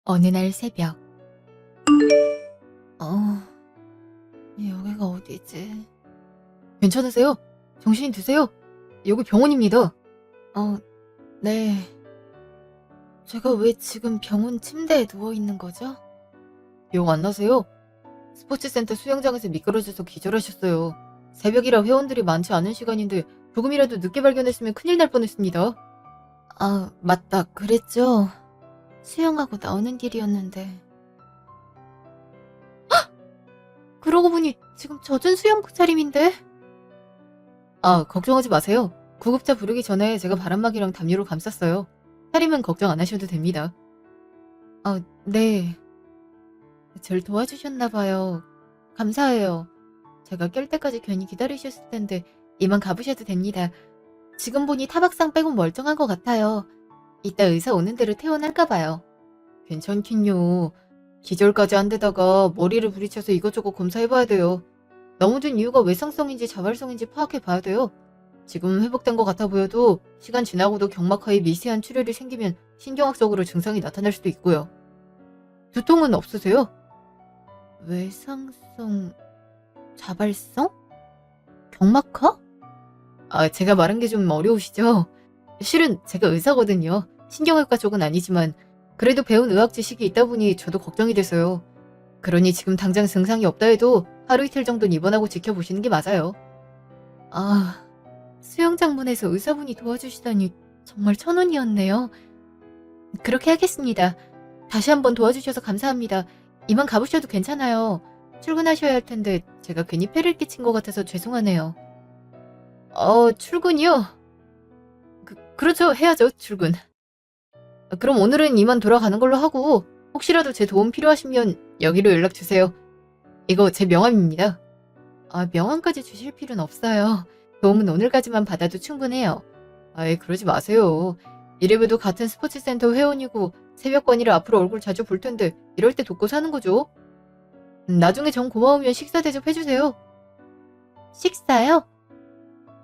어느 날 새벽. 어, 여기가 어디지? 괜찮으세요? 정신 드세요? 여기 병원입니다. 네. 제가 왜 지금 병원 침대에 누워 있는 거죠? 기억 안 나세요? 스포츠센터 수영장에서 미끄러져서 기절하셨어요. 새벽이라 회원들이 많지 않은 시간인데 조금이라도 늦게 발견했으면 큰일 날 뻔했습니다. 아, 맞다. 그랬죠. 수영하고 나오는 길이었는데. 그러고 보니 지금 젖은 수영복 차림인데? 아, 걱정하지 마세요. 구급차 부르기 전에 제가 바람막이랑 담요로 감쌌어요. 차림은 걱정 안 하셔도 됩니다. 아, 네. 절 도와주셨나봐요. 감사해요. 제가 깰 때까지 괜히 기다리셨을 텐데 이만 가보셔도 됩니다. 지금 보니 타박상 빼곤 멀쩡한 것 같아요. 이따 의사 오는 대로 퇴원할까봐요. 괜찮긴요. 기절까지 한 데다가 머리를 부리쳐서 이것저것 검사해봐야 돼요. 넘어진 이유가 외상성인지 자발성인지 파악해봐야 돼요. 지금 회복된 것 같아 보여도 시간 지나고도 경막하에 미세한 출혈이 생기면 신경학적으로 증상이 나타날 수도 있고요. 두통은 없으세요? 외상성... 자발성? 경막하? 아, 제가 말한 게 좀 어려우시죠? 실은 제가 의사거든요. 신경외과 쪽은 아니지만 그래도 배운 의학 지식이 있다 보니 저도 걱정이 돼서요. 그러니 지금 당장 증상이 없다 해도 하루 이틀 정도는 입원하고 지켜보시는 게 맞아요. 아... 수영장문에서 의사분이 도와주시다니 정말 천운이었네요. 그렇게 하겠습니다. 다시 한번 도와주셔서 감사합니다. 이만 가보셔도 괜찮아요. 출근하셔야 할 텐데 제가 괜히 폐를 끼친 것 같아서 죄송하네요. 출근이요? 그렇죠. 해야죠, 출근. 그럼 오늘은 이만 돌아가는 걸로 하고 혹시라도 제 도움 필요하시면 여기로 연락 주세요. 이거 제 명함입니다. 아, 명함까지 주실 필요는 없어요. 도움은 오늘까지만 받아도 충분해요. 아이, 그러지 마세요. 이래봬도 같은 스포츠센터 회원이고 새벽반이라 앞으로 얼굴 자주 볼 텐데 이럴 때 돕고 사는 거죠. 나중에 정 고마우면 식사 대접해주세요. 식사요?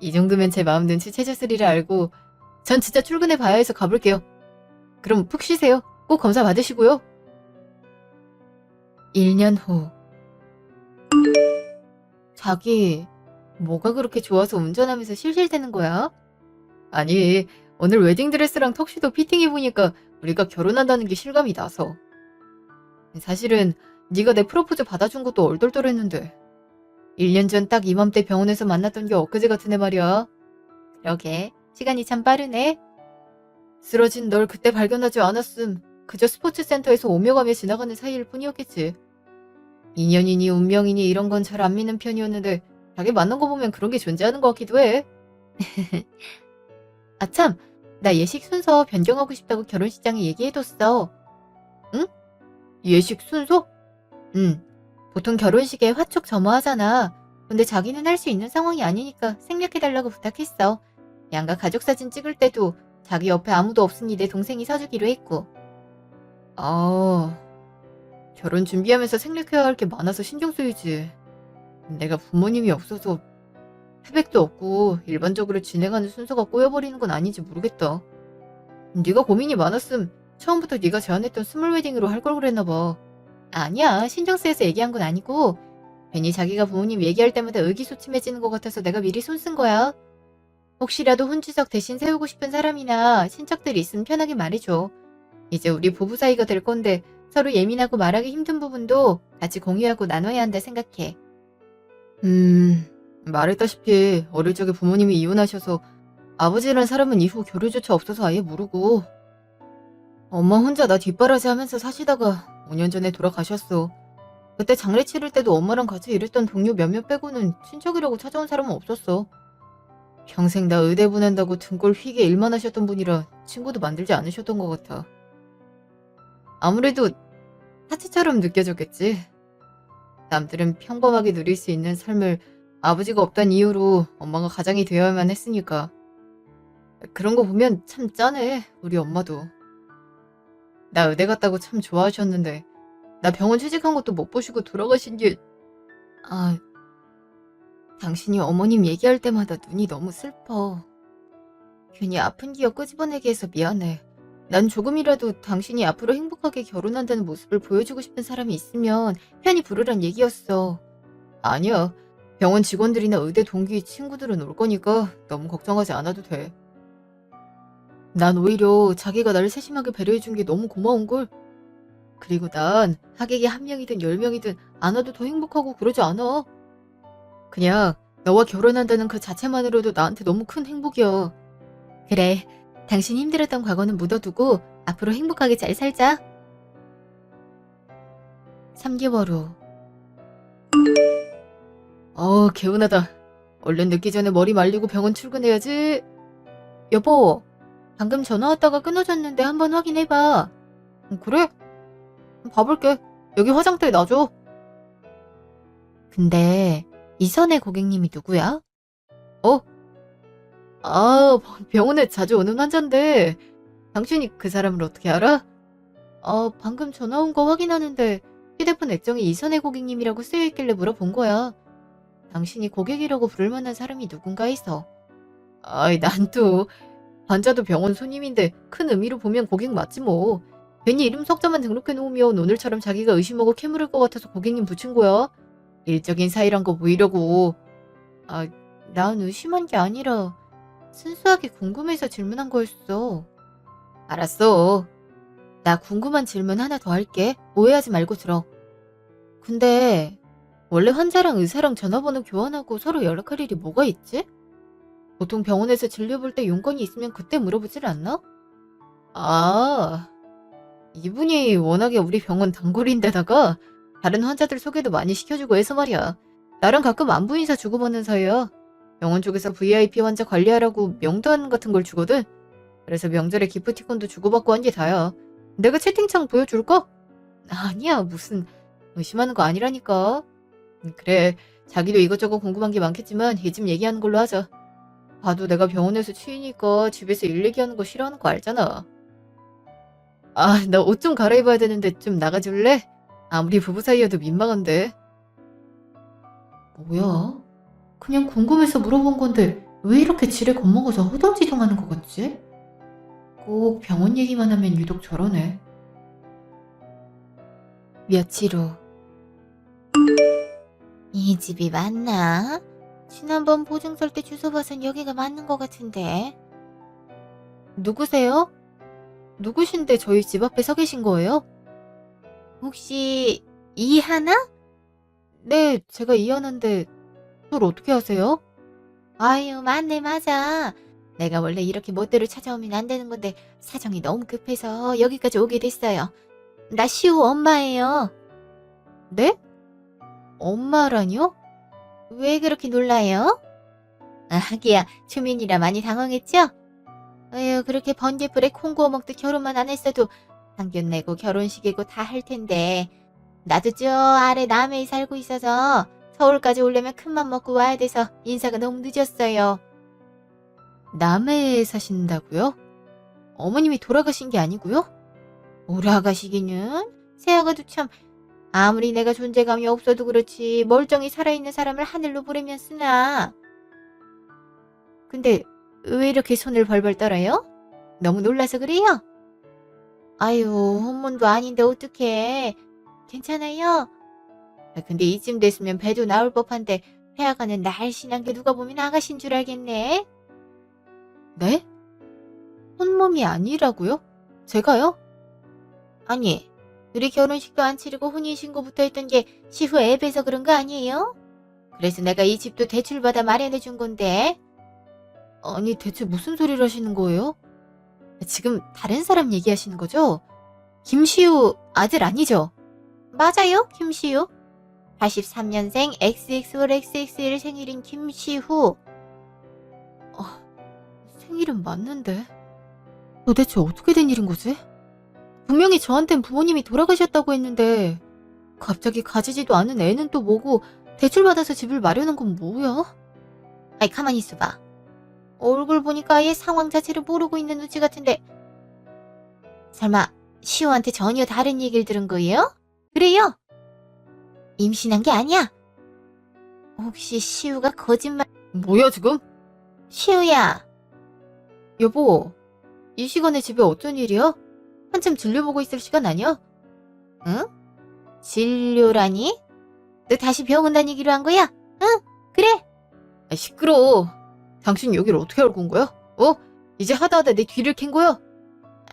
이 정도면 제 마음 눈치채셨으리라 알고 전 진짜 출근해 봐야 해서 가볼게요. 그럼 푹 쉬세요. 꼭 검사 받으시고요. 1년 후. 자기, 뭐가 그렇게 좋아서 운전하면서 실실대는 거야? 아니, 오늘 웨딩드레스랑 턱시도 피팅해보니까 우리가 결혼한다는 게 실감이 나서. 사실은 네가 내 프로포즈 받아준 것도 얼떨떨했는데 1년 전 딱 이맘때 병원에서 만났던 게 엊그제 같은데 말이야. 그러게, 시간이 참 빠르네. 쓰러진 널 그때 발견하지 않았음. 그저 스포츠센터에서 오며 가며 지나가는 사이일 뿐이었겠지. 인연이니 운명이니 이런 건 잘 안 믿는 편이었는데 자기 만난 거 보면 그런 게 존재하는 것 같기도 해. 아참, 나 예식 순서 변경하고 싶다고 결혼식장에 얘기해뒀어. 응? 예식 순서? 응. 보통 결혼식에 화촉 점호하잖아. 근데 자기는 할 수 있는 상황이 아니니까 생략해달라고 부탁했어. 양가 가족 사진 찍을 때도 자기 옆에 아무도 없으니 내 동생이 서주기로 했고. 아, 결혼 준비하면서 생략해야 할 게 많아서 신경 쓰이지. 내가 부모님이 없어서 패백도 없고 일반적으로 진행하는 순서가 꼬여버리는 건 아닌지 모르겠다. 네가 고민이 많았음 처음부터 네가 제안했던 스몰 웨딩으로 할 걸 그랬나 봐. 아니야, 신경 쓰여서 얘기한 건 아니고 괜히 자기가 부모님 얘기할 때마다 의기소침해지는 것 같아서 내가 미리 손 쓴 거야. 혹시라도 혼주석 대신 세우고 싶은 사람이나 친척들이 있으면 편하게 말해줘. 이제 우리 부부 사이가 될 건데 서로 예민하고 말하기 힘든 부분도 같이 공유하고 나눠야 한다 생각해. 말했다시피 어릴 적에 부모님이 이혼하셔서 아버지란 사람은 이후 교류조차 없어서 아예 모르고 엄마 혼자 나 뒷바라지 하면서 사시다가 5년 전에 돌아가셨어. 그때 장례 치를 때도 엄마랑 같이 일했던 동료 몇몇 빼고는 친척이라고 찾아온 사람은 없었어. 평생 나 의대 보낸다고 등골 휘게 일만 하셨던 분이라 친구도 만들지 않으셨던 것 같아. 아무래도 사치처럼 느껴졌겠지. 남들은 평범하게 누릴 수 있는 삶을 아버지가 없단 이유로 엄마가 가장이 되어야만 했으니까. 그런 거 보면 참 짠해, 우리 엄마도. 나 의대 갔다고 참 좋아하셨는데 나 병원 취직한 것도 못 보시고 돌아가신 게... 아, 당신이 어머님 얘기할 때마다 눈이 너무 슬퍼. 괜히 아픈 기억 끄집어내게 해서 미안해. 난 조금이라도 당신이 앞으로 행복하게 결혼한다는 모습을 보여주고 싶은 사람이 있으면 편히 부르란 얘기였어. 아니야. 병원 직원들이나 의대 동기 친구들은 올 거니까 너무 걱정하지 않아도 돼. 난 오히려 자기가 나를 세심하게 배려해준 게 너무 고마운걸. 그리고 난 하객이 1명이든 10명이든 안 와도 더 행복하고 그러지 않아. 그냥 너와 결혼한다는 그 자체만으로도 나한테 너무 큰 행복이야. 그래, 당신이 힘들었던 과거는 묻어두고 앞으로 행복하게 잘 살자. 3개월 후. 개운하다. 얼른 늦기 전에 머리 말리고 병원 출근해야지. 여보, 방금 전화 왔다가 끊어졌는데 한번 확인해봐. 그래? 봐볼게. 여기 화장대에 놔줘. 근데 이선의 고객님이 누구야? 어? 아, 병원에 자주 오는 환자인데 당신이 그 사람을 어떻게 알아? 방금 전화 온 거 확인하는데 휴대폰 액정에 이선의 고객님이라고 쓰여있길래 물어본 거야. 당신이 고객이라고 부를 만한 사람이 누군가 해서. 아이, 난 또 환자도 병원 손님인데 큰 의미로 보면 고객 맞지 뭐. 괜히 이름 석자만 등록해 놓으면 오늘처럼 자기가 의심하고 캐물을 것 같아서 고객님 붙인 거야. 일적인 사이란 거 보이려고. 아, 난 의심한 게 아니라 순수하게 궁금해서 질문한 거였어. 알았어. 나 궁금한 질문 하나 더 할게. 오해하지 말고 들어. 근데 원래 환자랑 의사랑 전화번호 교환하고 서로 연락할 일이 뭐가 있지? 보통 병원에서 진료볼 때 용건이 있으면 그때 물어보질 않나? 아, 이분이 워낙에 우리 병원 단골인데다가 다른 환자들 소개도 많이 시켜주고 해서 말이야. 나랑 가끔 안부 인사 주고받는 사이야. 병원 쪽에서 VIP 환자 관리하라고 명단 같은 걸 주거든. 그래서 명절에 기프티콘도 주고받고 한 게 다야. 내가 채팅창 보여줄까? 아니야, 무슨 의심하는 거 아니라니까. 그래, 자기도 이것저것 궁금한 게 많겠지만 이 집 얘기하는 걸로 하자. 봐도 내가 병원에서 치이니까 집에서 일 얘기하는 거 싫어하는 거 알잖아. 아, 나 옷 좀 갈아입어야 되는데 좀 나가줄래? 아무리 부부 사이여도 민망한데. 뭐야? 그냥 궁금해서 물어본 건데 왜 이렇게 지레 겁먹어서 허둥지둥하는 거 같지? 꼭 병원 얘기만 하면 유독 저러네. 며칠 후. 이 집이 맞나? 지난번 보증 설 때 주소 봐선 여기가 맞는 것 같은데. 누구세요? 누구신데 저희 집 앞에 서 계신 거예요? 혹시 이하나? 네, 제가 이하나인데 그걸 어떻게 아세요? 아유, 맞네, 맞아. 내가 원래 이렇게 멋대로 찾아오면 안 되는 건데 사정이 너무 급해서 여기까지 오게 됐어요. 나 시우 엄마예요. 네? 엄마라뇨? 왜 그렇게 놀라요? 아, 하기야, 초면이라 많이 당황했죠? 에휴, 그렇게 번개불에 콩 구워 먹듯 결혼만 안 했어도 상견 내고 결혼식이고 다 할 텐데. 나도 저 아래 남해에 살고 있어서 서울까지 오려면 큰맘 먹고 와야 돼서 인사가 너무 늦었어요. 남해에 사신다고요? 어머님이 돌아가신 게 아니고요? 돌아가시기는? 새아가도 참, 아무리 내가 존재감이 없어도 그렇지 멀쩡히 살아있는 사람을 하늘로 보내면 쓰나. 근데 왜 이렇게 손을 벌벌 떨어요? 너무 놀라서 그래요? 아유, 혼문도 아닌데 어떡해. 괜찮아요? 근데 이쯤 됐으면 배도 나올 법한데 폐하가는 날씬한 게 누가 보면 아가씨인 줄 알겠네. 네? 혼몸이 아니라고요? 제가요? 아니, 둘이 결혼식도 안 치르고 혼인신고부터 했던 게 시후 앱에서 그런 거 아니에요? 그래서 내가 이 집도 대출받아 마련해 준 건데. 아니, 대체 무슨 소리를 하시는 거예요? 지금 다른 사람 얘기하시는 거죠? 김시우 아들 아니죠? 맞아요, 김시우. 83년생 XXXXL 생일인 김시후. 생일은 맞는데 도대체 어떻게 된 일인 거지? 분명히 저한텐 부모님이 돌아가셨다고 했는데 갑자기 가지지도 않은 애는 또 뭐고 대출받아서 집을 마련한 건 뭐야? 아이, 가만히 있어봐. 얼굴 보니까 아예 상황 자체를 모르고 있는 누치 같은데 설마 시우한테 전혀 다른 얘기를 들은 거예요? 그래요? 임신한 게 아니야? 혹시 시우가 거짓말... 뭐야 지금? 시우야. 여보, 이 시간에 집에 어쩐 일이야? 한참 진료 보고 있을 시간 아니야? 응? 진료라니? 너 다시 병원 다니기로 한 거야? 응? 그래? 아, 시끄러워. 당신 여기를 어떻게 알고 온 거야? 어? 이제 하다 내 뒤를 캔 거야?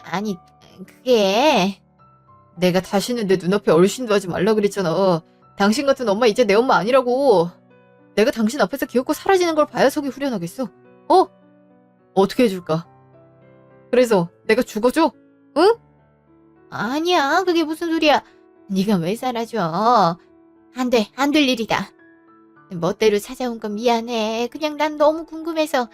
아니, 그게... 내가 다시는 내 눈앞에 얼씬도 하지 말라 그랬잖아. 당신 같은 엄마 이제 내 엄마 아니라고. 내가 당신 앞에서 귀엽고 사라지는 걸 봐야 속이 후련하겠어. 어? 어떻게 해줄까? 그래서 내가 죽어줘? 응? 아니야, 그게 무슨 소리야. 네가 왜 사라져? 안 돼, 안 될 일이다. 멋대로 찾아온 건 미안해. 그냥 난 너무 궁금해서.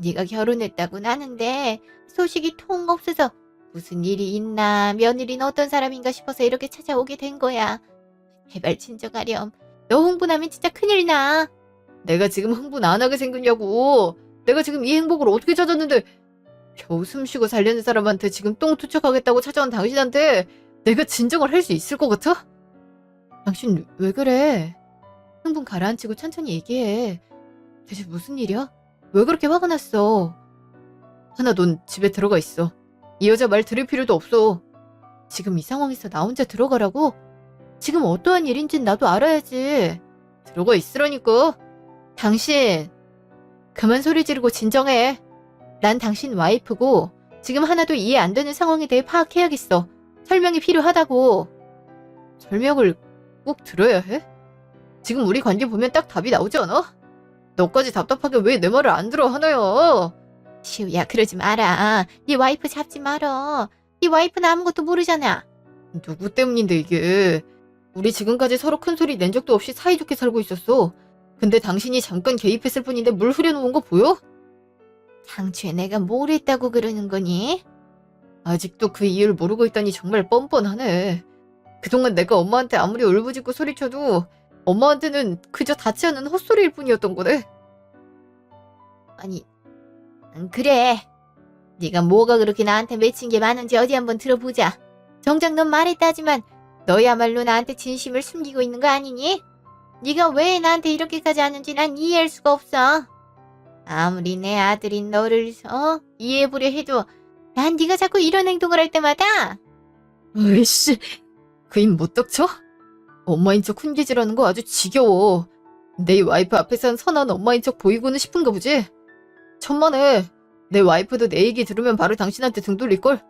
네가 결혼했다고는 하는데 소식이 통 없어서 무슨 일이 있나, 며느리는 어떤 사람인가 싶어서 이렇게 찾아오게 된 거야. 제발 진정하렴. 너 흥분하면 진짜 큰일 나. 내가 지금 흥분 안 하게 생겼냐고. 내가 지금 이 행복을 어떻게 찾았는데 겨우 숨쉬고 살려는 사람한테 지금 똥 투척하겠다고 찾아온 당신한테 내가 진정을 할 수 있을 것 같아? 당신 왜 그래? 흥분 가라앉히고 천천히 얘기해. 대체 무슨 일이야? 왜 그렇게 화가 났어? 하나, 넌 집에 들어가 있어. 이 여자 말 들을 필요도 없어. 지금 이 상황에서 나 혼자 들어가라고? 지금 어떠한 일인진 나도 알아야지. 들어가 있으라니까. 당신, 그만 소리 지르고 진정해. 난 당신 와이프고 지금 하나도 이해 안 되는 상황에 대해 파악해야겠어. 설명이 필요하다고. 설명을 꼭 들어야 해? 지금 우리 관계 보면 딱 답이 나오지 않아? 너까지 답답하게 왜 내 말을 안 들어 하나요? 시우야, 그러지 마라. 네 와이프 잡지 말어. 네 와이프는 아무것도 모르잖아. 누구 때문인데 이게. 우리 지금까지 서로 큰 소리 낸 적도 없이 사이좋게 살고 있었어. 근데 당신이 잠깐 개입했을 뿐인데 물 흐려놓은 거 보여? 당초에 내가 뭘 했다고 그러는 거니? 아직도 그 이유를 모르고 있다니 정말 뻔뻔하네. 그동안 내가 엄마한테 아무리 울부짖고 소리쳐도 엄마한테는 그저 닿지 않는 헛소리일 뿐이었던 거네. 아니, 그래. 네가 뭐가 그렇게 나한테 맺힌 게 많은지 어디 한번 들어보자. 정작 넌 말했다지만 너야말로 나한테 진심을 숨기고 있는 거 아니니? 네가 왜 나한테 이렇게까지 하는지 난 이해할 수가 없어. 아무리 내 아들인 너를 이해해보려 해도 난 네가 자꾸 이런 행동을 할 때마다 으이씨, 그 입 못 닥쳐? 엄마인 척 훈계질하는 거 아주 지겨워. 내 와이프 앞에선 선한 엄마인 척 보이고는 싶은가 보지? 천만에 내 와이프도 내 얘기 들으면 바로 당신한테 등 돌릴걸?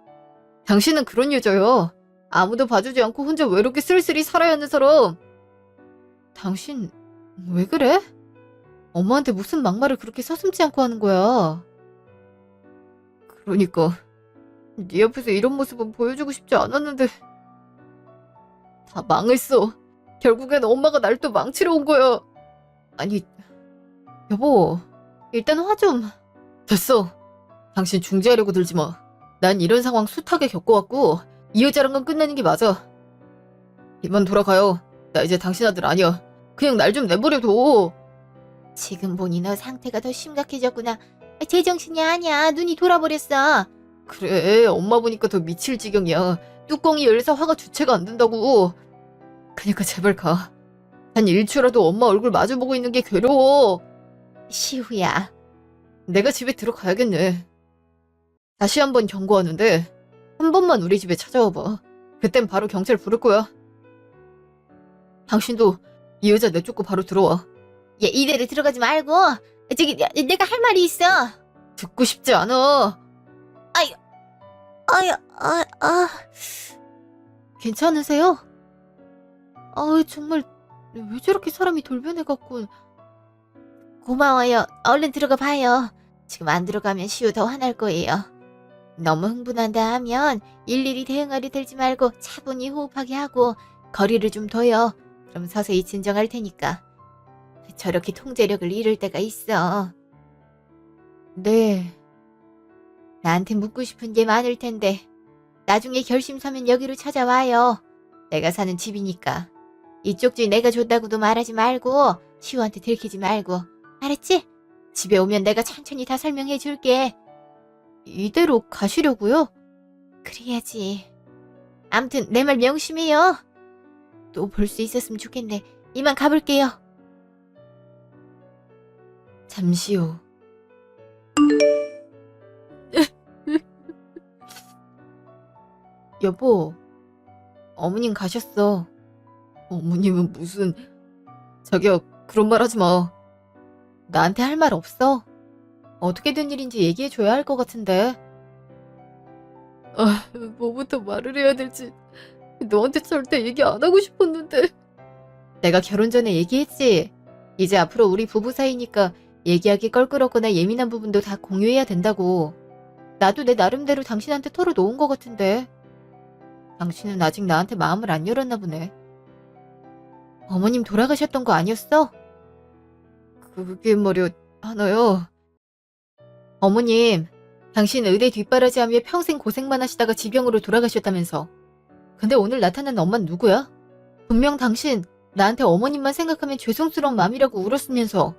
당신은 그런 여자야. 아무도 봐주지 않고 혼자 외롭게 쓸쓸히 살아야 하는 사람. 당신 왜 그래? 엄마한테 무슨 막말을 그렇게 서슴지 않고 하는 거야? 그러니까 네 앞에서 이런 모습은 보여주고 싶지 않았는데 다 망했어. 결국엔 엄마가 날 또 망치러 온 거야. 아니, 여보, 일단 화 좀. 됐어. 당신 중지하려고 들지 마. 난 이런 상황 숱하게 겪어왔고 이 여자랑은 끝내는 게 맞아. 이만 돌아가요. 나 이제 당신 아들 아니야. 그냥 날 좀 내버려둬. 지금 보니 너 상태가 더 심각해졌구나. 제정신이 아니야. 눈이 돌아버렸어. 그래, 엄마 보니까 더 미칠 지경이야. 뚜껑이 열려서 화가 주체가 안 된다고. 그니까 제발 가. 한 일초라도 엄마 얼굴 마주보고 있는 게 괴로워. 시우야. 내가 집에 들어가야겠네. 다시 한번 경고하는데 한 번만 우리 집에 찾아와봐. 그땐 바로 경찰 부를 거야. 당신도 이 여자 내쫓고 바로 들어와. 얘 이대로 들어가지 말고 저기 내가 할 말이 있어. 듣고 싶지 않아. 아유, 괜찮으세요? 정말 왜 저렇게 사람이 돌변해갖고. 고마워요. 얼른 들어가 봐요. 지금 안 들어가면 시우 더 화날 거예요. 너무 흥분한다 하면 일일이 대응하려 들지 말고 차분히 호흡하게 하고 거리를 좀 둬요. 그럼 서서히 진정할 테니까. 저렇게 통제력을 잃을 때가 있어. 네. 나한테 묻고 싶은 게 많을 텐데 나중에 결심 서면 여기로 찾아와요. 내가 사는 집이니까. 이쪽 집 내가 줬다고도 말하지 말고 시우한테 들키지 말고. 알았지? 집에 오면 내가 천천히 다 설명해 줄게. 이대로 가시려고요? 그래야지. 암튼 내 말 명심해요. 또 볼 수 있었으면 좋겠네. 이만 가볼게요. 잠시 후. 여보, 어머님 가셨어. 어머님은 무슨... 자기야, 그런 말 하지 마. 나한테 할 말 없어? 어떻게 된 일인지 얘기해줘야 할 것 같은데. 뭐부터 말을 해야 될지 너한테 절대 얘기 안 하고 싶었는데. 내가 결혼 전에 얘기했지. 이제 앞으로 우리 부부 사이니까 얘기하기 껄끄럽거나 예민한 부분도 다 공유해야 된다고. 나도 내 나름대로 당신한테 털어놓은 것 같은데. 당신은 아직 나한테 마음을 안 열었나 보네. 어머님 돌아가셨던 거 아니었어? 그게 말이야, 하나요. 어머님, 당신 의대 뒷바라지하며 평생 고생만 하시다가 지병으로 돌아가셨다면서. 근데 오늘 나타난 엄마는 누구야? 분명 당신 나한테 어머님만 생각하면 죄송스러운 마음이라고 울었으면서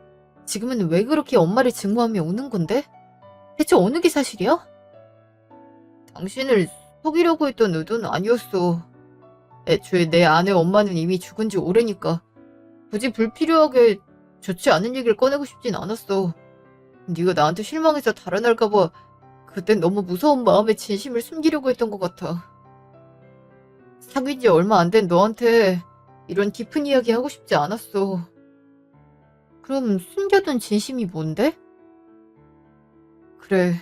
지금은 왜 그렇게 엄마를 증오하며 우는 건데? 대체 어느 게 사실이야? 당신을 속이려고 했던 의도는 아니었어. 애초에 내 아내 엄마는 이미 죽은 지 오래니까 굳이 불필요하게 좋지 않은 얘기를 꺼내고 싶진 않았어. 네가 나한테 실망해서 달아날까봐 그땐 너무 무서운 마음에 진심을 숨기려고 했던 것 같아. 사귄 지 얼마 안 된 너한테 이런 깊은 이야기 하고 싶지 않았어. 그럼 숨겨둔 진심이 뭔데? 그래.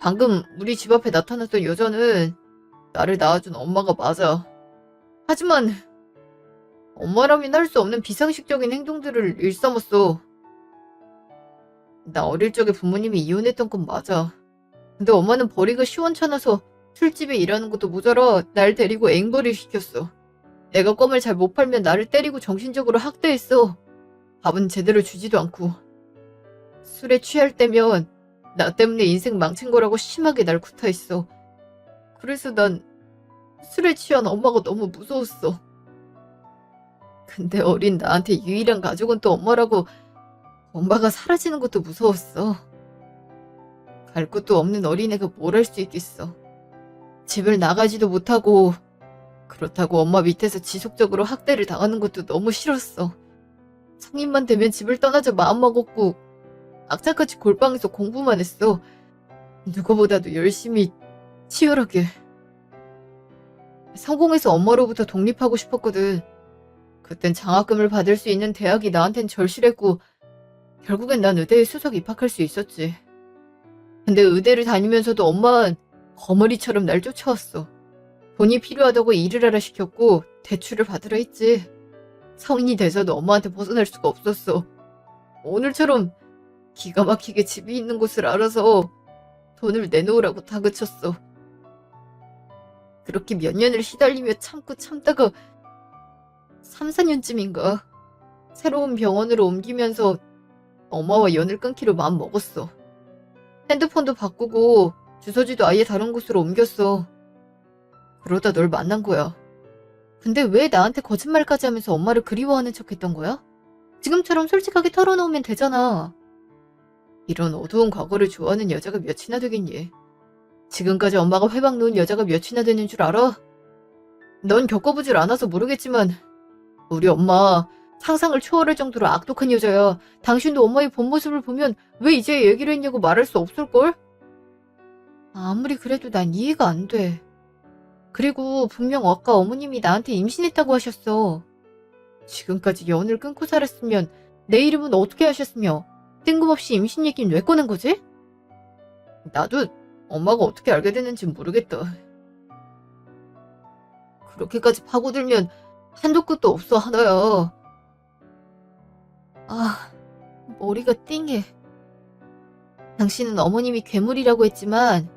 방금 우리 집 앞에 나타났던 여자는 나를 낳아준 엄마가 맞아. 하지만 엄마라면 할 수 없는 비상식적인 행동들을 일삼았어. 나 어릴 적에 부모님이 이혼했던 건 맞아. 근데 엄마는 벌이가 시원찮아서 술집에 일하는 것도 모자라 날 데리고 앵벌이를 시켰어. 내가 껌을 잘 못 팔면 나를 때리고 정신적으로 학대했어. 밥은 제대로 주지도 않고. 술에 취할 때면 나 때문에 인생 망친 거라고 심하게 날 구타했어. 그래서 난 술에 취한 엄마가 너무 무서웠어. 근데 어린 나한테 유일한 가족은 또 엄마라고. 엄마가 사라지는 것도 무서웠어. 갈 곳도 없는 어린애가 뭘 할 수 있겠어. 집을 나가지도 못하고 그렇다고 엄마 밑에서 지속적으로 학대를 당하는 것도 너무 싫었어. 성인만 되면 집을 떠나자 마음먹었고 악착같이 골방에서 공부만 했어. 누구보다도 열심히 치열하게. 성공해서 엄마로부터 독립하고 싶었거든. 그땐 장학금을 받을 수 있는 대학이 나한텐 절실했고 결국엔 난 의대에 수석 입학할 수 있었지. 근데 의대를 다니면서도 엄마는 거머리처럼 날 쫓아왔어. 돈이 필요하다고 일을 하라 시켰고 대출을 받으라 했지. 성인이 돼서도 엄마한테 벗어날 수가 없었어. 오늘처럼 기가 막히게 집이 있는 곳을 알아서 돈을 내놓으라고 다그쳤어. 그렇게 몇 년을 시달리며 참고 참다가 3, 4년쯤인가 새로운 병원으로 옮기면서 엄마와 연을 끊기로 마음 먹었어. 핸드폰도 바꾸고 주소지도 아예 다른 곳으로 옮겼어. 그러다 널 만난 거야. 근데 왜 나한테 거짓말까지 하면서 엄마를 그리워하는 척 했던 거야? 지금처럼 솔직하게 털어놓으면 되잖아. 이런 어두운 과거를 좋아하는 여자가 몇이나 되겠니? 지금까지 엄마가 회방 놓은 여자가 몇이나 되는 줄 알아? 넌 겪어보질 않아서 모르겠지만 우리 엄마 상상을 초월할 정도로 악독한 여자야. 당신도 엄마의 본 모습을 보면 왜 이제 얘기를 했냐고 말할 수 없을걸? 아무리 그래도 난 이해가 안 돼. 그리고 분명 아까 어머님이 나한테 임신했다고 하셨어. 지금까지 연을 끊고 살았으면 내 이름은 어떻게 하셨으며 뜬금없이 임신 얘기는 왜 꺼낸 거지? 나도 엄마가 어떻게 알게 됐는지 모르겠다. 그렇게까지 파고들면 한도 끝도 없어, 하나야. 머리가 띵해. 당신은 어머님이 괴물이라고 했지만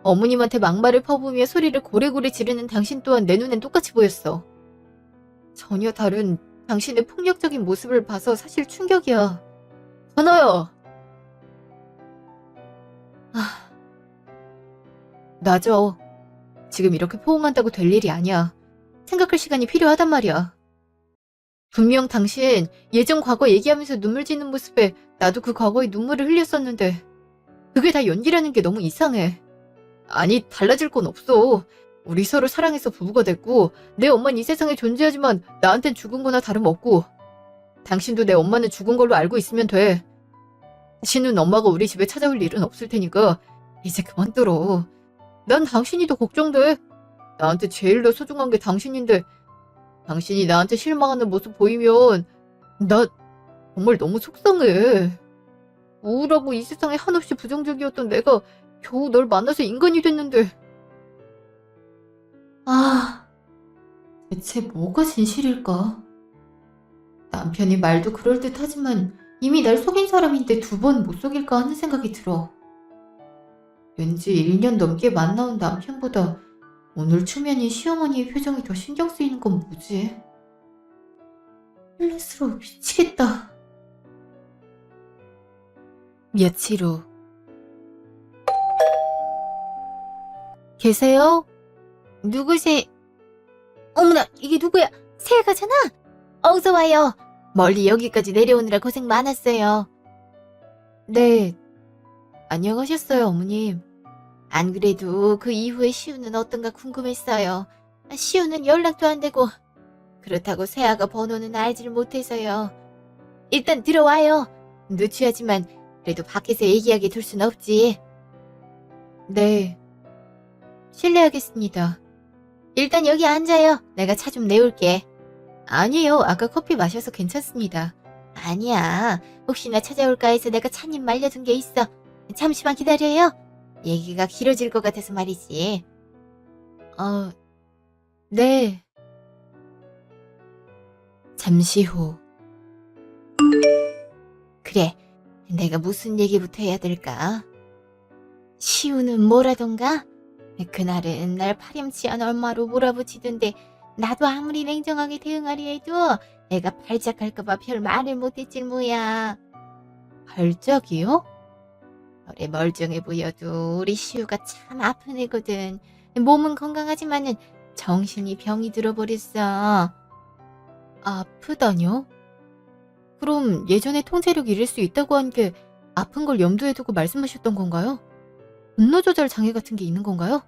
어머님한테 막말을 퍼부으며 소리를 고래고래 지르는 당신 또한 내 눈엔 똑같이 보였어. 전혀 다른 당신의 폭력적인 모습을 봐서 사실 충격이야. 하나야. 놔줘. 지금 이렇게 포옹한다고 될 일이 아니야. 생각할 시간이 필요하단 말이야. 분명 당신 예전 과거 얘기하면서 눈물 짓는 모습에 나도 그 과거에 눈물을 흘렸었는데 그게 다 연기라는 게 너무 이상해. 아니, 달라질 건 없어. 우리 서로 사랑해서 부부가 됐고 내 엄마는 이 세상에 존재하지만 나한텐 죽은 거나 다름없고 당신도 내 엄마는 죽은 걸로 알고 있으면 돼. 다시는 엄마가 우리 집에 찾아올 일은 없을 테니까 이제 그만 들어. 난 당신이 더 걱정돼. 나한테 제일 더 소중한 게 당신인데 당신이 나한테 실망하는 모습 보이면 나 정말 너무 속상해. 우울하고 이 세상에 한없이 부정적이었던 내가 겨우 널 만나서 인간이 됐는데. 아, 대체 뭐가 진실일까? 남편이 말도 그럴듯하지만 이미 날 속인 사람인데 두 번 못 속일까 하는 생각이 들어. 왠지 1년 넘게 만나온 남편보다 오늘 초면인 시어머니의 표정이 더 신경 쓰이는 건 뭐지? 스트레스로 미치겠다. 며칠 후. 계세요? 어머나, 이게 누구야? 새해가잖아? 어서 와요. 멀리 여기까지 내려오느라 고생 많았어요. 네, 안녕하셨어요, 어머님. 안 그래도 그 이후에 시우는 어떤가 궁금했어요. 시우는 연락도 안 되고 그렇다고 세아가 번호는 알지를 못해서요. 일단 들어와요. 누추하지만 그래도 밖에서 얘기하게 둘 순 없지. 네, 실례하겠습니다. 일단 여기 앉아요. 내가 차 좀 내올게. 아니에요. 아까 커피 마셔서 괜찮습니다. 아니야. 혹시나 찾아올까 해서 내가 차님 말려둔 게 있어. 잠시만 기다려요. 얘기가 길어질 것 같아서 말이지. 네. 잠시 후. 그래, 내가 무슨 얘기부터 해야 될까? 시우는 뭐라던가? 그날은 날 파렴치 않은 얼마로 몰아붙이던데 나도 아무리 냉정하게 대응하려 해도 내가 발작할까봐 별 말을 못했질 뭐야. 발작이요? 그래, 멀쩡해 보여도 우리 시우가 참 아픈 애거든. 몸은 건강하지만은 정신이 병이 들어버렸어. 아프다뇨? 그럼 예전에 통제력 잃을 수 있다고 한 게 아픈 걸 염두에 두고 말씀하셨던 건가요? 분노 조절 장애 같은 게 있는 건가요?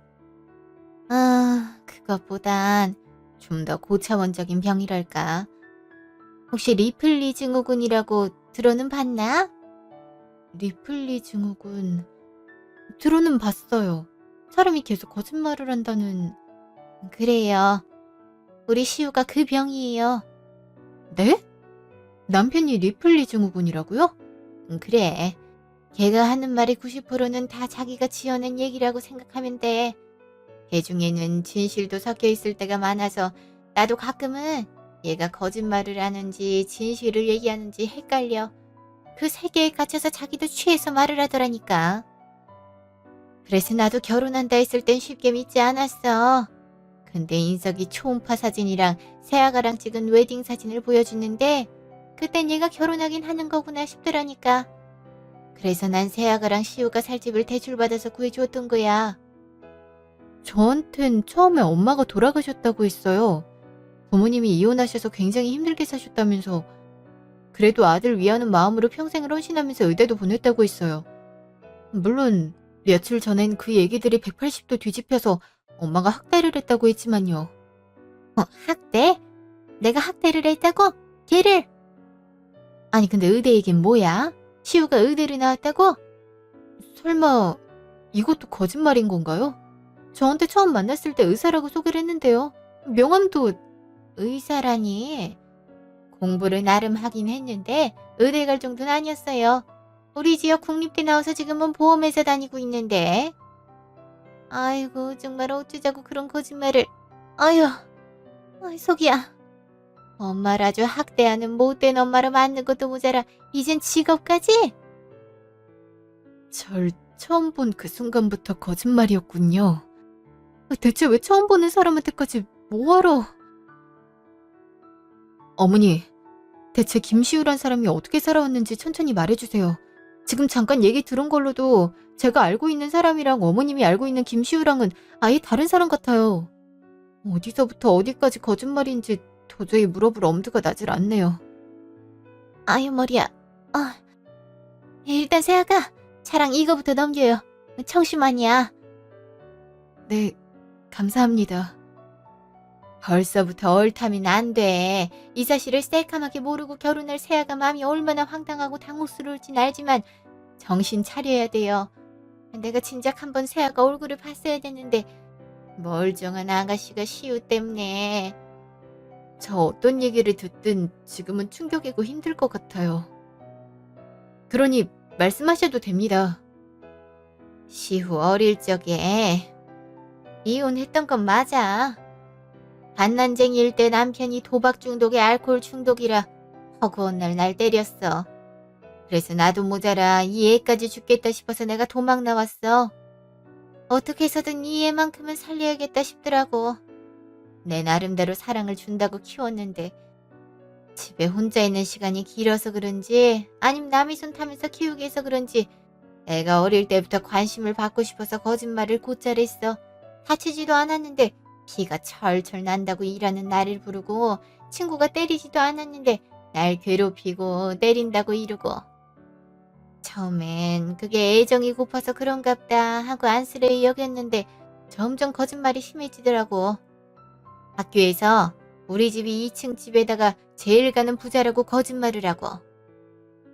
그것보단 좀 더 고차원적인 병이랄까. 혹시 리플리 증후군이라고 들어는 봤나? 리플리 증후군. 들어는 봤어요. 사람이 계속 거짓말을 한다는. 그래요. 우리 시우가 그 병이에요. 네? 남편이 리플리 증후군이라고요? 그래. 걔가 하는 말의 90%는 다 자기가 지어낸 얘기라고 생각하면 돼. 걔 중에는 진실도 섞여 있을 때가 많아서 나도 가끔은 얘가 거짓말을 하는지 진실을 얘기하는지 헷갈려. 그 세계에 갇혀서 자기도 취해서 말을 하더라니까. 그래서 나도 결혼한다 했을 땐 쉽게 믿지 않았어. 근데 인석이 초음파 사진이랑 새아가랑 찍은 웨딩 사진을 보여주는데 그땐 얘가 결혼하긴 하는 거구나 싶더라니까. 그래서 난 새아가랑 시우가 살 집을 대출받아서 구해주었던 거야. 저한텐 처음에 엄마가 돌아가셨다고 했어요. 부모님이 이혼하셔서 굉장히 힘들게 사셨다면서 그래도 아들 위하는 마음으로 평생을 헌신하면서 의대도 보냈다고 했어요. 물론 며칠 전엔 그 얘기들이 180도 뒤집혀서 엄마가 학대를 했다고 했지만요. 학대? 내가 학대를 했다고? 걔를? 아니 근데 의대 얘긴 뭐야? 시우가 의대를 나왔다고? 설마 이것도 거짓말인 건가요? 저한테 처음 만났을 때 의사라고 소개를 했는데요. 명함도. 의사라니. 공부를 나름 하긴 했는데 의대 갈 정도는 아니었어요. 우리 지역 국립대 나와서 지금은 보험회사 다니고 있는데. 아이고 정말 어쩌자고 그런 거짓말을. 아유 속이야. 엄마를 아주 학대하는 못된 엄마로 만든 것도 모자라 이젠 직업까지? 절 처음 본 그 순간부터 거짓말이었군요. 대체 왜 처음 보는 사람한테까지 뭐하러. 어머니, 대체 김시우란 사람이 어떻게 살아왔는지 천천히 말해주세요. 지금 잠깐 얘기 들은 걸로도 제가 알고 있는 사람이랑 어머님이 알고 있는 김시우랑은 아예 다른 사람 같아요. 어디서부터 어디까지 거짓말인지 도저히 물어볼 엄두가 나질 않네요. 아유 머리야. 일단 세아가 차랑 이거부터 넘겨요. 청심환이야. 네, 감사합니다. 벌써부터 얼타면 안 돼. 이 사실을 새까맣게 모르고 결혼할 세아가 마음이 얼마나 황당하고 당혹스러울진 알지만 정신 차려야 돼요. 내가 진작 한번 세아가 얼굴을 봤어야 됐는데 멀쩡한 아가씨가 시우 때문에. 저 어떤 얘기를 듣든 지금은 충격이고 힘들 것 같아요. 그러니 말씀하셔도 됩니다. 시우 어릴 적에 이혼했던 건 맞아. 갓난쟁이일 때 남편이 도박 중독에 알코올 중독이라 허구한 날 때렸어. 그래서 나도 모자라 이 애까지 죽겠다 싶어서 내가 도망 나왔어. 어떻게 해서든 이 애만큼은 살려야겠다 싶더라고. 내 나름대로 사랑을 준다고 키웠는데 집에 혼자 있는 시간이 길어서 그런지 아님 남의 손 타면서 키우게 해서 그런지 애가 어릴 때부터 관심을 받고 싶어서 거짓말을 곧잘 했어. 다치지도 않았는데 피가 철철 난다고 일하는 나를 부르고 친구가 때리지도 않았는데 날 괴롭히고 때린다고 이러고. 처음엔 그게 애정이 고파서 그런갑다 하고 안쓰러이 여겼는데 점점 거짓말이 심해지더라고. 학교에서 우리 집이 2층 집에다가 제일 가는 부자라고 거짓말을 하고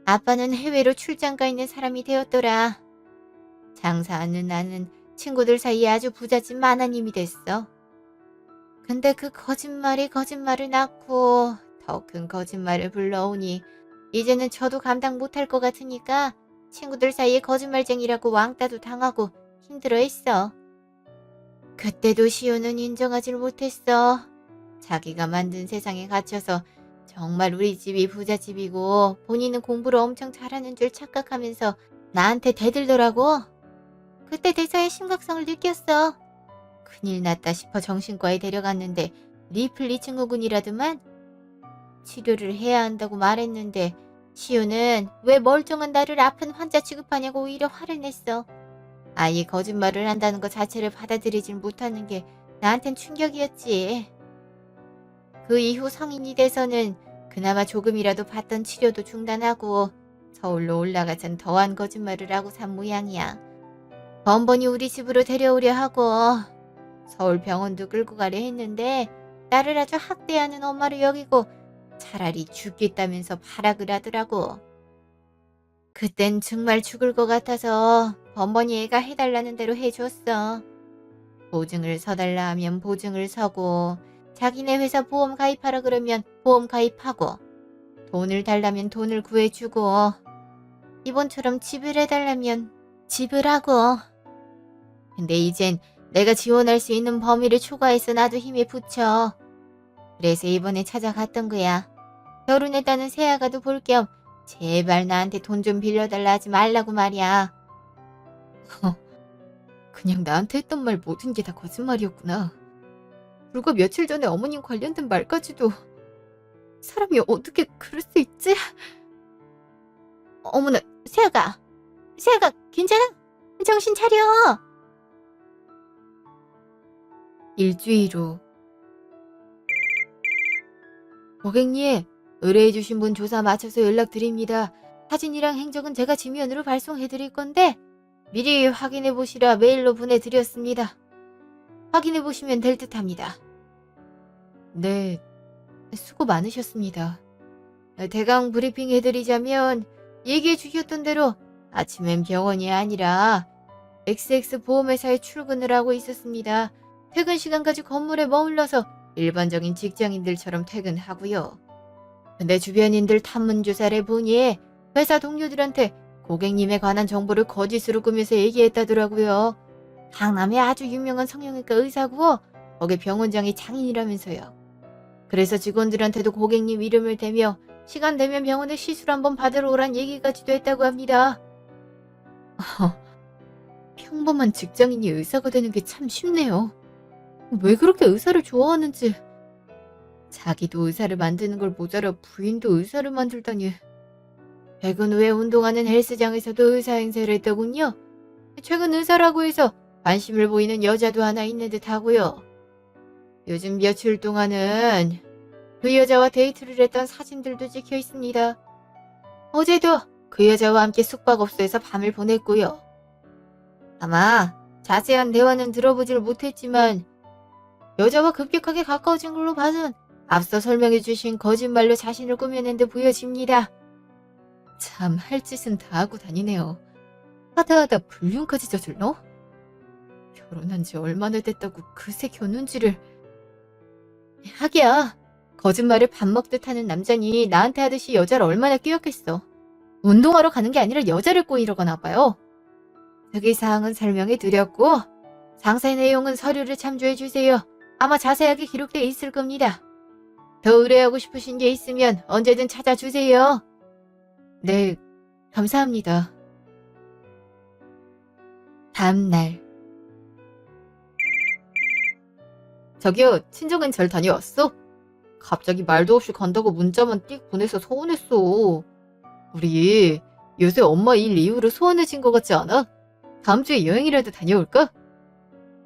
아빠는 해외로 출장 가 있는 사람이 되었더라. 장사하는 나는 친구들 사이에 아주 부잣집 마나님이 됐어. 근데 그 거짓말이 거짓말을 낳고 더 큰 거짓말을 불러오니 이제는 저도 감당 못할 것 같으니까 친구들 사이에 거짓말쟁이라고 왕따도 당하고 힘들어했어. 그때도 시우는 인정하질 못했어. 자기가 만든 세상에 갇혀서 정말 우리 집이 부잣집이고 본인은 공부를 엄청 잘하는 줄 착각하면서 나한테 대들더라고. 그때 대사의 심각성을 느꼈어. 큰일 났다 싶어 정신과에 데려갔는데 리플리 증후군이라더만. 치료를 해야 한다고 말했는데 시우는 왜 멀쩡한 나를 아픈 환자 취급하냐고 오히려 화를 냈어. 아예 거짓말을 한다는 것 자체를 받아들이질 못하는 게 나한텐 충격이었지. 그 이후 성인이 돼서는 그나마 조금이라도 받던 치료도 중단하고 서울로 올라가선 더한 거짓말을 하고 산 모양이야. 번번이 우리 집으로 데려오려 하고 서울 병원도 끌고 가려 했는데 나를 아주 학대하는 엄마로 여기고 차라리 죽겠다면서 발악을 하더라고. 그땐 정말 죽을 것 같아서 번번이 애가 해달라는 대로 해줬어. 보증을 서달라 하면 보증을 서고 자기네 회사 보험 가입하라 그러면 보험 가입하고 돈을 달라면 돈을 구해주고 이번처럼 집을 해달라면 집을 하고. 근데 이젠 내가 지원할 수 있는 범위를 초과해서 나도 힘에 부쳐. 그래서 이번에 찾아갔던 거야. 결혼했다는 새아가도 볼 겸 제발 나한테 돈 좀 빌려달라 하지 말라고 말이야. 그냥 나한테 했던 말 모든 게 다 거짓말이었구나. 불과 며칠 전에 어머님 관련된 말까지도. 사람이 어떻게 그럴 수 있지? 어머나, 새아가 괜찮아? 정신 차려. 일주일 후. 고객님, 의뢰해주신 분 조사 마쳐서 연락드립니다. 사진이랑 행적은 제가 지면으로 발송해드릴 건데 미리 확인해보시라 메일로 보내드렸습니다. 확인해보시면 될 듯합니다. 네, 수고 많으셨습니다. 대강 브리핑 해드리자면 얘기해주셨던 대로 아침엔 병원이 아니라 XX 보험회사에 출근을 하고 있었습니다. 퇴근 시간까지 건물에 머물러서 일반적인 직장인들처럼 퇴근하고요. 근데 주변인들 탐문조사를 보니 회사 동료들한테 고객님에 관한 정보를 거짓으로 꾸며서 얘기했다더라고요. 강남의 아주 유명한 성형외과 의사고 거기 병원장이 장인이라면서요. 그래서 직원들한테도 고객님 이름을 대며 시간 되면 병원에 시술 한번 받으러 오란 얘기까지도 했다고 합니다. 평범한 직장인이 의사가 되는 게 참 쉽네요. 왜 그렇게 의사를 좋아하는지. 자기도 의사를 만드는 걸 모자라 부인도 의사를 만들다니. 최근 후에 운동하는 헬스장에서도 의사 행세를 했더군요. 최근 의사라고 해서 관심을 보이는 여자도 하나 있는 듯 하고요. 요즘 며칠 동안은 그 여자와 데이트를 했던 사진들도 찍혀 있습니다. 어제도 그 여자와 함께 숙박업소에서 밤을 보냈고요. 아마 자세한 대화는 들어보질 못했지만 여자와 급격하게 가까워진 걸로 봐선 앞서 설명해주신 거짓말로 자신을 꾸며낸 듯 보여집니다. 참 할 짓은 다 하고 다니네요. 하다하다 불륜까지 저질러? 결혼한 지 얼마나 됐다고 그새 겨눈질을. 하기야, 거짓말을 밥 먹듯 하는 남자니 나한테 하듯이 여자를 얼마나 끼웠겠어. 운동하러 가는 게 아니라 여자를 꼬이러 가나 봐요. 특이사항은 설명해 드렸고 상세 내용은 서류를 참조해 주세요. 아마 자세하게 기록되어 있을 겁니다. 더 의뢰하고 싶으신 게 있으면 언제든 찾아주세요. 네, 감사합니다. 다음 날. 저기요, 친정은 잘 다녀왔어? 갑자기 말도 없이 간다고 문자만 띡 보내서 서운했어. 우리 요새 엄마 일 이후로 소원해진 것 같지 않아? 다음 주에 여행이라도 다녀올까?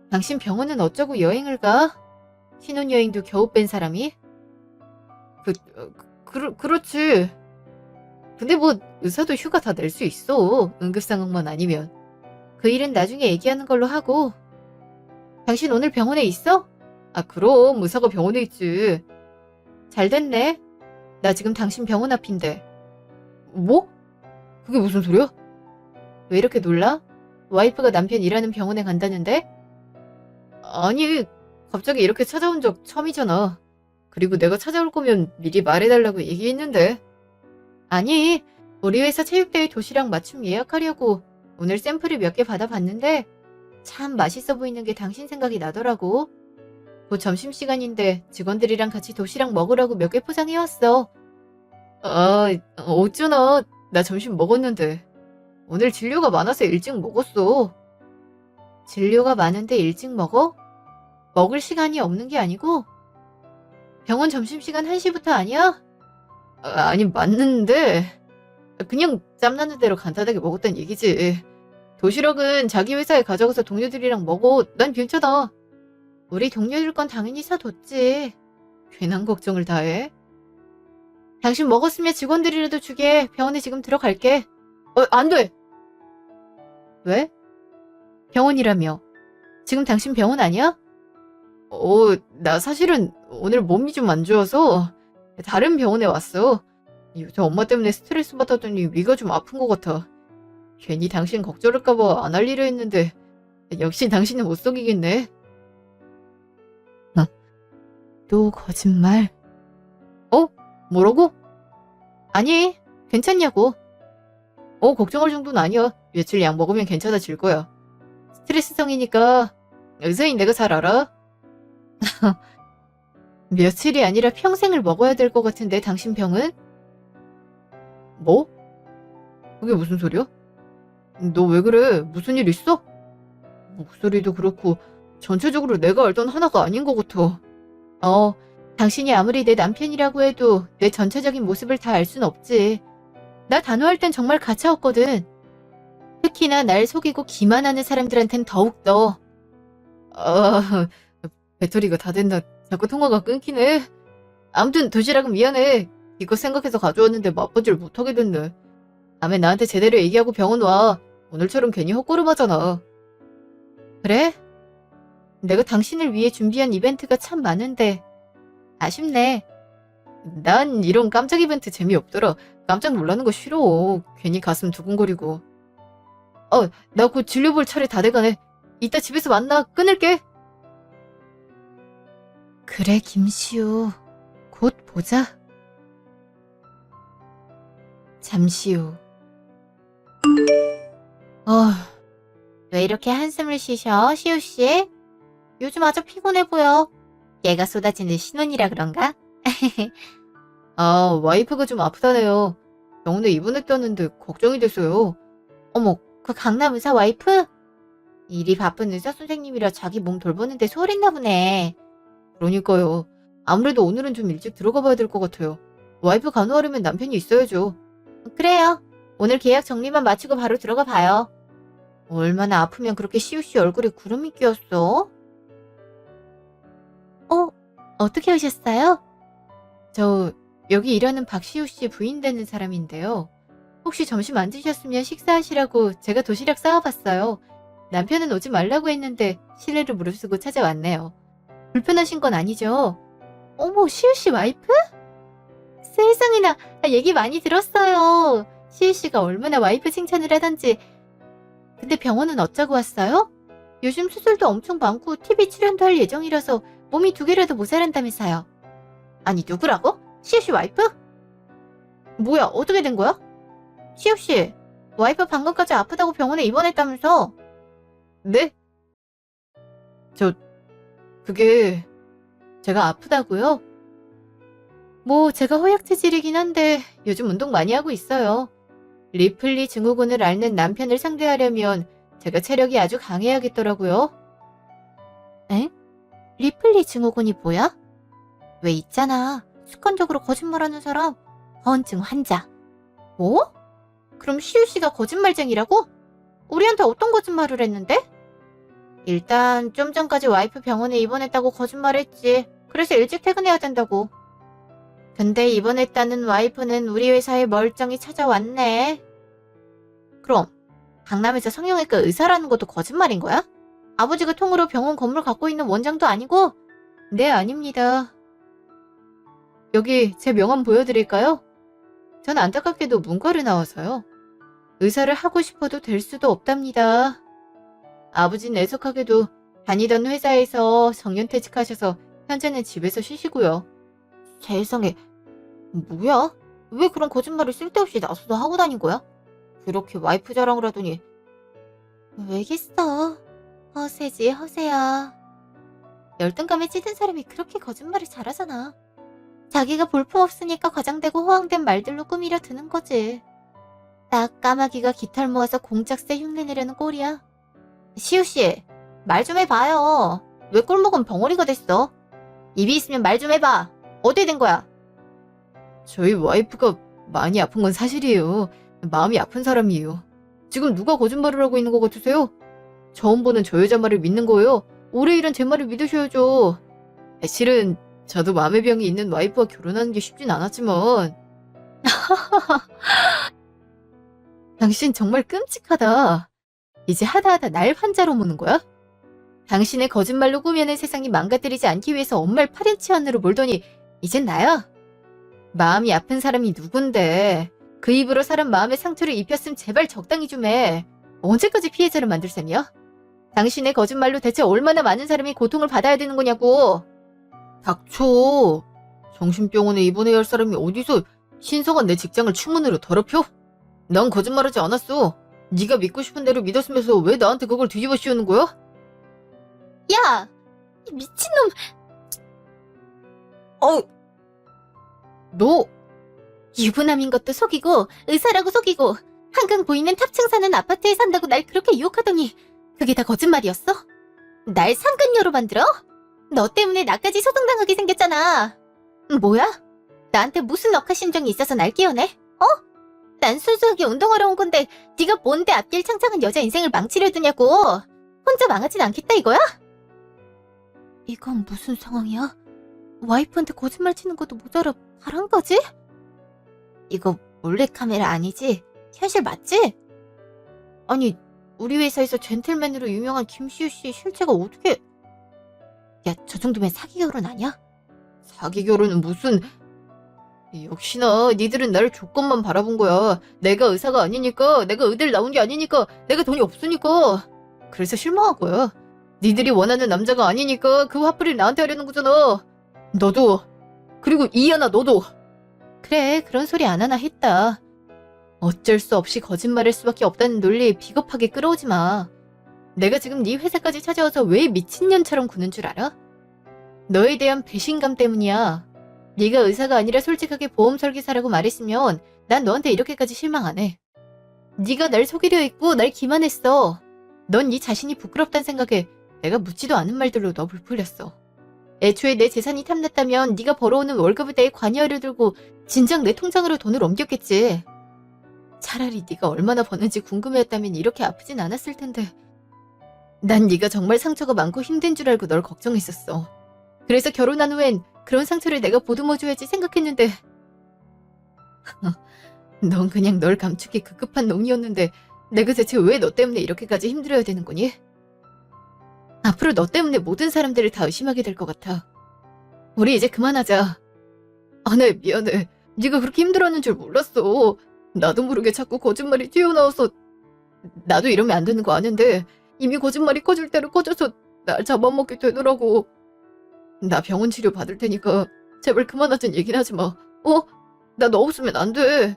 당신 병원은 어쩌고 여행을 가? 신혼여행도 겨우 뺀 사람이? 그렇지. 근데 뭐 의사도 휴가 다 낼 수 있어. 응급 상황만 아니면. 그 일은 나중에 얘기하는 걸로 하고. 당신 오늘 병원에 있어? 아, 그럼 의사가 병원에 있지. 잘 됐네. 나 지금 당신 병원 앞인데. 뭐? 그게 무슨 소리야? 왜 이렇게 놀라? 와이프가 남편 일하는 병원에 간다는데? 아니, 갑자기 이렇게 찾아온 적 처음이잖아. 그리고 내가 찾아올 거면 미리 말해달라고 얘기했는데. 아니, 우리 회사 체육대회 도시락 맞춤 예약하려고 오늘 샘플을 몇 개 받아봤는데 참 맛있어 보이는 게 당신 생각이 나더라고. 곧 점심시간인데 직원들이랑 같이 도시락 먹으라고 몇 개 포장해왔어. 아, 어쩌나. 나 점심 먹었는데. 오늘 진료가 많아서 일찍 먹었어. 진료가 많은데 일찍 먹어? 먹을 시간이 없는 게 아니고? 병원 점심시간 1시부터 아니야? 아니, 맞는데. 그냥 짬나는 대로 간단하게 먹었단 얘기지. 도시락은 자기 회사에 가져가서 동료들이랑 먹어. 난 괜찮아. 우리 동료들 건 당연히 사뒀지. 괜한 걱정을 다 해. 당신 먹었으면 직원들이라도 주게. 병원에 지금 들어갈게. 안 돼. 왜? 병원이라며. 지금 당신 병원 아니야? 나 사실은 오늘 몸이 좀 안 좋아서 다른 병원에 왔어. 요새 엄마 때문에 스트레스 받았더니 위가 좀 아픈 것 같아. 괜히 당신 걱정할까봐 안 알리려 했는데 역시 당신은 못 속이겠네. 또 거짓말. 뭐라고? 아니, 괜찮냐고. 걱정할 정도는 아니야. 며칠 약 먹으면 괜찮아질 거야. 스트레스성이니까 의사인 내가 잘 알아. 며칠이 아니라 평생을 먹어야 될 것 같은데 당신 병은? 뭐? 그게 무슨 소리야? 너 왜 그래? 무슨 일 있어? 목소리도 그렇고 전체적으로 내가 알던 하나가 아닌 것 같아. 당신이 아무리 내 남편이라고 해도 내 전체적인 모습을 다 알 순 없지. 나 단호할 땐 정말 가차없거든. 특히나 날 속이고 기만하는 사람들한텐 더욱더. 배터리가 다 됐나? 자꾸 통화가 끊기네. 아무튼 도시락은 미안해. 이거 생각해서 가져왔는데 맛보질 못하게 됐네. 다음에 나한테 제대로 얘기하고 병원 와. 오늘처럼 괜히 헛걸음하잖아. 그래? 내가 당신을 위해 준비한 이벤트가 참 많은데 아쉽네. 난 이런 깜짝 이벤트 재미없더라. 깜짝 놀라는 거 싫어. 괜히 가슴 두근거리고. 나 곧 진료 볼 차례 다 돼가네. 이따 집에서 만나. 끊을게. 그래, 김시우. 곧 보자. 잠시 후. 왜 이렇게 한숨을 쉬셔, 시우씨? 요즘 아주 피곤해 보여. 얘가 쏟아지는 신혼이라 그런가? 와이프가 좀 아프다네요. 병원에 입원했다는데 걱정이 됐어요. 어머, 그 강남 의사 와이프? 일이 바쁜 의사 선생님이라 자기 몸 돌보는데 소홀했나 보네. 그러니까요. 아무래도 오늘은 좀 일찍 들어가 봐야 될 것 같아요. 와이프 간호하려면 남편이 있어야죠. 그래요. 오늘 계약 정리만 마치고 바로 들어가 봐요. 얼마나 아프면 그렇게 시우씨 얼굴에 구름이 끼었어? 어떻게 오셨어요? 저 여기 일하는 박시우씨 부인 되는 사람인데요. 혹시 점심 안 드셨으면 식사하시라고 제가 도시락 싸와봤어요. 남편은 오지 말라고 했는데 실례를 무릅쓰고 찾아왔네요. 불편하신 건 아니죠? 어머, 시우씨 와이프? 세상에나, 얘기 많이 들었어요. 시우씨가 얼마나 와이프 칭찬을 하던지. 근데 병원은 어쩌고 왔어요? 요즘 수술도 엄청 많고 TV 출연도 할 예정이라서 몸이 2개라도 모자란다면서요. 아니, 누구라고? 시우씨 와이프? 뭐야, 어떻게 된 거야? 시우씨, 와이프 방금까지 아프다고 병원에 입원했다면서. 네? 그게 제가 아프다고요? 뭐 제가 허약 체질이긴 한데 요즘 운동 많이 하고 있어요. 리플리 증후군을 앓는 남편을 상대하려면 제가 체력이 아주 강해야겠더라고요. 엥? 리플리 증후군이 뭐야? 왜 있잖아. 습관적으로 거짓말하는 사람. 허언증 환자. 뭐? 그럼 시우 씨가 거짓말쟁이라고? 우리한테 어떤 거짓말을 했는데? 일단 좀 전까지 와이프 병원에 입원했다고 거짓말했지. 그래서 일찍 퇴근해야 된다고. 근데 입원했다는 와이프는 우리 회사에 멀쩡히 찾아왔네. 그럼 강남에서 성형외과 의사라는 것도 거짓말인 거야? 아버지가 통으로 병원 건물 갖고 있는 원장도 아니고? 네, 아닙니다. 여기 제 명함 보여드릴까요? 전 안타깝게도 문과를 나와서요. 의사를 하고 싶어도 될 수도 없답니다. 아버지는 애석하게도 다니던 회사에서 정년퇴직하셔서 현재는 집에서 쉬시고요. 세상에, 뭐야? 왜 그런 거짓말을 쓸데없이 나서도 하고 다닌 거야? 그렇게 와이프 자랑을 하더니. 왜겠어? 허세지, 허세야. 열등감에 찌든 사람이 그렇게 거짓말을 잘하잖아. 자기가 볼품없으니까 과장되고 호황된 말들로 꾸미려 드는 거지. 딱 까마귀가 깃털 모아서 공작새 흉내내려는 꼴이야. 시우씨, 말 좀 해봐요. 왜 꼴먹은 벙어리가 됐어? 입이 있으면 말 좀 해봐. 어떻게 된 거야? 저희 와이프가 많이 아픈 건 사실이에요. 마음이 아픈 사람이에요. 지금 누가 거짓말을 하고 있는 것 같으세요? 처음 보는 저 여자 말을 믿는 거예요. 오래 일한 제 말을 믿으셔야죠. 실은 저도 마음의 병이 있는 와이프와 결혼하는 게 쉽진 않았지만. 당신 정말 끔찍하다. 이제 하다하다 날 환자로 모는 거야? 당신의 거짓말로 꾸며낸 세상이 망가뜨리지 않기 위해서 엄마를 8인치 안으로 몰더니 이젠 나야? 마음이 아픈 사람이 누군데 그 입으로 사람 마음에 상처를 입혔음 제발 적당히 좀 해. 언제까지 피해자를 만들 셈이야? 당신의 거짓말로 대체 얼마나 많은 사람이 고통을 받아야 되는 거냐고. 닥쳐. 정신병원에 입원해야 할 사람이 어디서 신성한 내 직장을 추문으로 더럽혀? 난 거짓말하지 않았어. 네가 믿고 싶은 대로 믿었으면서 왜 나한테 그걸 뒤집어 씌우는 거야? 야! 이 미친놈! 너! 유부남인 것도 속이고 의사라고 속이고 한강 보이는 탑층 사는 아파트에 산다고 날 그렇게 유혹하더니 그게 다 거짓말이었어? 날 상근녀로 만들어? 너 때문에 나까지 소송당하게 생겼잖아. 뭐야? 나한테 무슨 억하심정이 있어서 날 끼워내? 난 순수하게 운동하러 온 건데 네가 뭔데 앞길 창창한 여자 인생을 망치려 두냐고. 혼자 망하진 않겠다 이거야? 이건 무슨 상황이야? 와이프한테 거짓말 치는 것도 모자라 바람까지? 이거 몰래카메라 아니지? 현실 맞지? 아니, 우리 회사에서 젠틀맨으로 유명한 김시우 씨 실체가 어떻게... 야, 저 정도면 사기 결혼 아니야? 사기 결혼은 무슨... 역시나 니들은 나를 조건만 바라본 거야. 내가 의사가 아니니까, 내가 의대를 나온 게 아니니까, 내가 돈이 없으니까. 그래서 실망한 거야. 니들이 원하는 남자가 아니니까 그 화풀이를 나한테 하려는 거잖아. 너도, 그리고 이하나 너도. 그래, 그런 소리 안 하나 했다. 어쩔 수 없이 거짓말할 수밖에 없다는 논리에 비겁하게 끌어오지 마. 내가 지금 네 회사까지 찾아와서 왜 미친년처럼 구는 줄 알아? 너에 대한 배신감 때문이야. 네가 의사가 아니라 솔직하게 보험 설계사라고 말했으면 난 너한테 이렇게까지 실망 안 해. 네가 날 속이려 했고 날 기만했어. 넌 네 자신이 부끄럽단 생각에 내가 묻지도 않은 말들로 너 불풀렸어. 애초에 내 재산이 탐났다면 네가 벌어오는 월급에 대해 관여를 들고 진작 내 통장으로 돈을 옮겼겠지. 차라리 네가 얼마나 버는지 궁금해했다면 이렇게 아프진 않았을 텐데. 난 네가 정말 상처가 많고 힘든 줄 알고 널 걱정했었어. 그래서 결혼한 후엔 그런 상처를 내가 보듬어줘야지 생각했는데 넌 그냥 널 감추기 급급한 놈이었는데 내가 대체 왜 너 때문에 이렇게까지 힘들어야 되는 거니? 앞으로 너 때문에 모든 사람들을 다 의심하게 될 것 같아. 우리 이제 그만하자. 네, 미안해. 네가 그렇게 힘들어하는 줄 몰랐어. 나도 모르게 자꾸 거짓말이 튀어나와서. 나도 이러면 안 되는 거 아는데 이미 거짓말이 커질 대로 커져서 날 잡아먹게 되더라고. 나 병원 치료 받을 테니까 제발 그만하자는 얘기는 하지 마. 나 너 없으면 안 돼.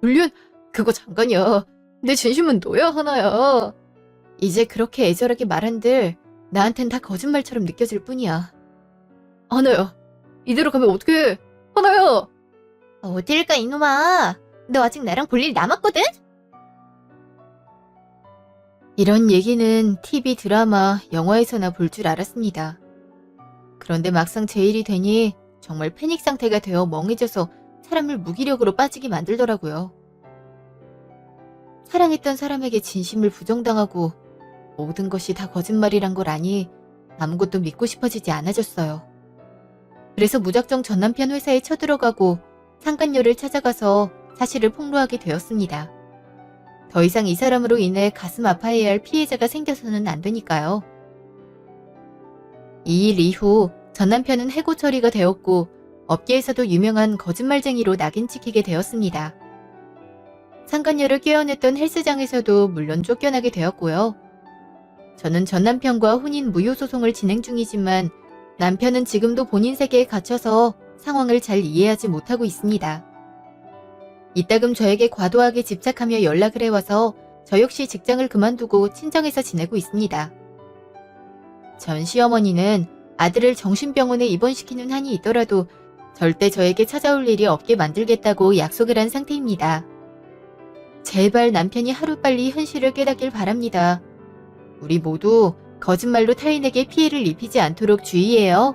물륜, 그거 잠깐이야. 내 진심은 너야, 하나야. 이제 그렇게 애절하게 말한들 나한텐 다 거짓말처럼 느껴질 뿐이야. 하나야, 이대로 가면 어떡해? 하나야! 어딜 가, 이놈아. 너 아직 나랑 볼 일 남았거든? 이런 얘기는 TV 드라마, 영화에서나 볼 줄 알았습니다. 그런데 막상 제 일이 되니 정말 패닉 상태가 되어 멍해져서 사람을 무기력으로 빠지게 만들더라고요. 사랑했던 사람에게 진심을 부정당하고 모든 것이 다 거짓말이란 걸 아니 아무것도 믿고 싶어지지 않아졌어요. 그래서 무작정 전 남편 회사에 쳐들어가고 상간녀를 찾아가서 사실을 폭로하게 되었습니다. 더 이상 이 사람으로 인해 가슴 아파해야 할 피해자가 생겨서는 안 되니까요. 이 일 이후 전 남편은 해고 처리가 되었고 업계에서도 유명한 거짓말쟁이로 낙인 찍히게 되었습니다. 상간녀를 꿰어냈던 헬스장에서도 물론 쫓겨나게 되었고요. 저는 전 남편과 혼인 무효 소송을 진행 중이지만 남편은 지금도 본인 세계에 갇혀서 상황을 잘 이해하지 못하고 있습니다. 이따금 저에게 과도하게 집착하며 연락을 해와서 저 역시 직장을 그만두고 친정에서 지내고 있습니다. 전 시어머니는 아들을 정신병원에 입원시키는 한이 있더라도 절대 저에게 찾아올 일이 없게 만들겠다고 약속을 한 상태입니다. 제발 남편이 하루빨리 현실을 깨닫길 바랍니다. 우리 모두 거짓말로 타인에게 피해를 입히지 않도록 주의해요.